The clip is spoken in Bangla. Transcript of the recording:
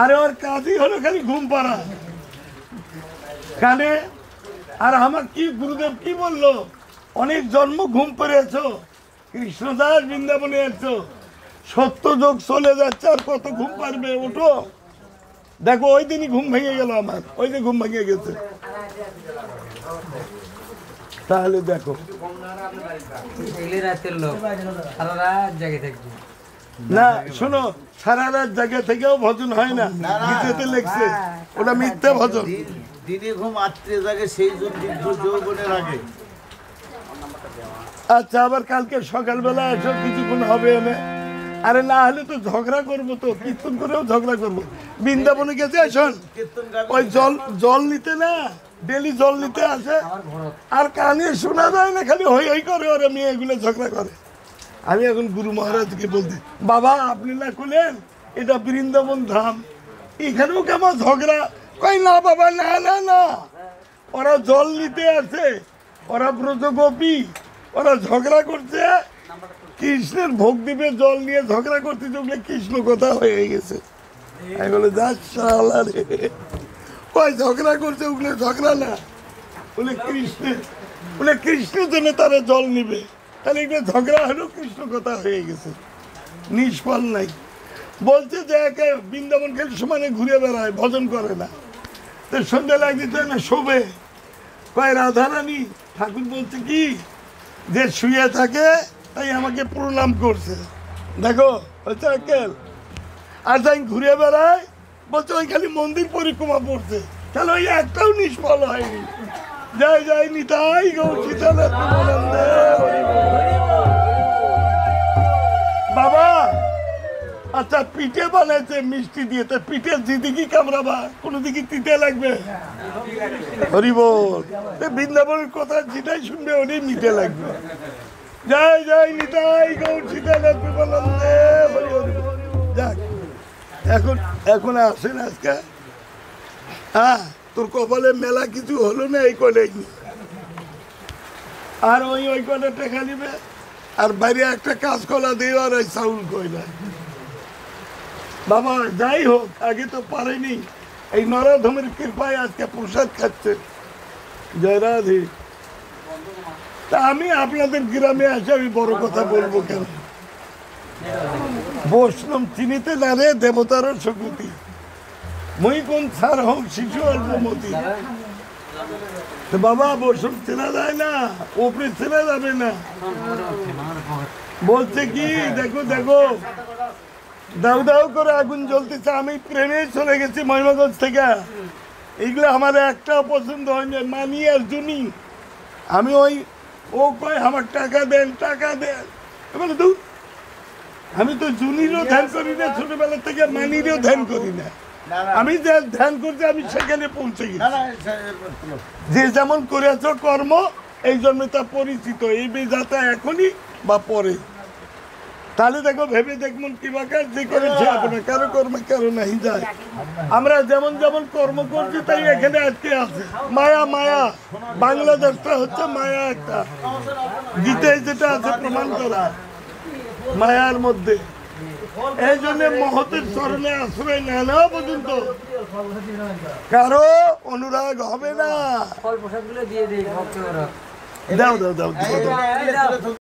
আরে ওর কাজই হলো খালি ঘুম পাড়া কানে। আর আমার কি গুরুদেব কি বললো, অনেক জন্ম ঘুম পেরেছ, কৃষ্ণদাস বৃন্দাবনে এসছো, সত্য যোগ চলে যাচ্ছে, আর কত ঘুম পারবে, ওঠো। দেখো ওই দিনই ঘুম ভেঙে গেল আমার, ওই যে ঘুম ভেঙে গেছে। তাহলে দেখো না, শোনো, সারা রাত জায়গা থেকেও ভজন হয় না, গীতাতে লেখছে ওটা মিথ্যা ভজন। দিনে ঘুম আত্মীয় জাগে সেই যৌবনের আগে। আচ্ছা, আবার কালকে সকালবেলা এসো, কিছুক্ষণ হবে এনে। আরে না হলে তো ঝগড়া করবো, তো কীর্তন করেও ঝগড়া করবো। বৃন্দাবনে গেছে শোন, ওই জল নিতে না, ডেলি জল নিতে আসে, আর কানে শোনা যায় না, খালি হই হই করে ওরা মেয়েগুলো ঝগড়া করে। আমি এখন গুরু মহারাজকে বলতে, বাবা আপনি না খুলেন এটা বৃন্দাবন ধাম, এখানেও কেমন ঝগড়া? কই না বাবা, না না না, ওরা জল নিতে আসে, ওরা ব্রজগোপী, ওরা ঝগড়া করছে, কৃষ্ণের ভোগ দিবে জল নিয়ে ঝগড়া করতে, ওগুলো কৃষ্ণ কথা হয়ে গেছে। আমি বলে যা রে, কই ঝগড়া করছে, ওগুলো ঝগড়া না, বলে কৃষ্ণের জন্য তারা জল নিবে, তাহলে এগুলো ঝগড়া হলেও কৃষ্ণ কথা হয়ে গেছে, নিষ্ফল নাই। বলছে যে একে বৃন্দাবন খেলে সমানে ঘুরে বেড়ায়, ভজন করে না, তো সন্ধ্যা লাগতে না শোবে। কয় রাধারানী, ঠাকুর বলছে কি যে শুয়ে থাকে তাই আমাকে প্রণাম করছে, দেখো হচ্ছে একেল। আর যাই ঘুরে বেড়ায়, বলছে ওই খালি মন্দির পরিক্রমা করছে, তাহলে ওই একটাও নিষ্ফল হয়নি। যাই যাই নিতাই গৌর সীতানাথ প্রেমানন্দে। বাবা আচ্ছা, পিঠে বানাইছে মিষ্টি দিয়ে, তো পিঠের যেদিকে কামড়াবা কোনো দিকে তিতে লাগবে? হরি বল। বৃন্দাবনের কথা যেটাই শুনবে ওটাই মিঠে লাগবে। যাই যাই নিতাই গৌর সীতানাথ প্রেমানন্দে। যাক, এখন আসেন আজকে। হ্যাঁ, তোর কপালে মেলা কিছু হলো না, এই কটাই আর ওই কটা টেকা নিবে, আর বাইরে একটা কাঁচকলা দিয়ে আর ওই চাউল কইলা। বাবা যাই হোক, আগে তো পারেনি, এই নরাধমের কৃপায় আজকে প্রসাদ খাচ্ছে। জয় রাধে। তা আমি আপনাদের গ্রামে আসে আমি বড় কথা বলবো কেন? বৈষ্ণব চিনিতে না রে দেবতারও সকৃতি, মই কোন ছাড় হোক শিশু অল্পমতি। বাবা বৈষ্ণব চেনা যায় না, ওপরে চেনা যাবে না। বলছে কি, দেখো দেখো দাউ দাউ করে আগুন জ্বলতেছে, আমি প্রেমে চলে গেছি মহিমাগঞ্জ থেকে, এইগুলো আমার একটাও পছন্দ হয়নি, মানি আর জুনি। আমি ওই ও কয় আমার টাকা দেন টাকা দেন, বলে দূর, আমি তো জুনিরও ধ্যান করি না, ছোটবেলা থেকে মানিরও ধ্যান করি না। আমি যে ধ্যান করছি আমি সেখানে পৌঁছে গেছি। যে যেমন করেছ কর্ম, এই জন্য তা পরিচিত, এই বেজাতা এখনই বা পরে। তাহলে দেখো ভেবে দেখুন কি বাকার যে করেছে আপনার, কারো কর্মে কারো নাই যায়। আমরা যেমন যেমন কর্ম করছি তাই এখানে আজকে আছে। মায়া মায়া, বাংলাদেশটা হচ্ছে মায়া একটা, গীতায় যেটা আছে প্রমাণ করা, মায়ার মধ্যে। এই জন্য মহতের চরণে আশ্রয় নেওয়া পর্যন্ত কারো অনুরাগ হবে না। দাও দাও দাও দাও।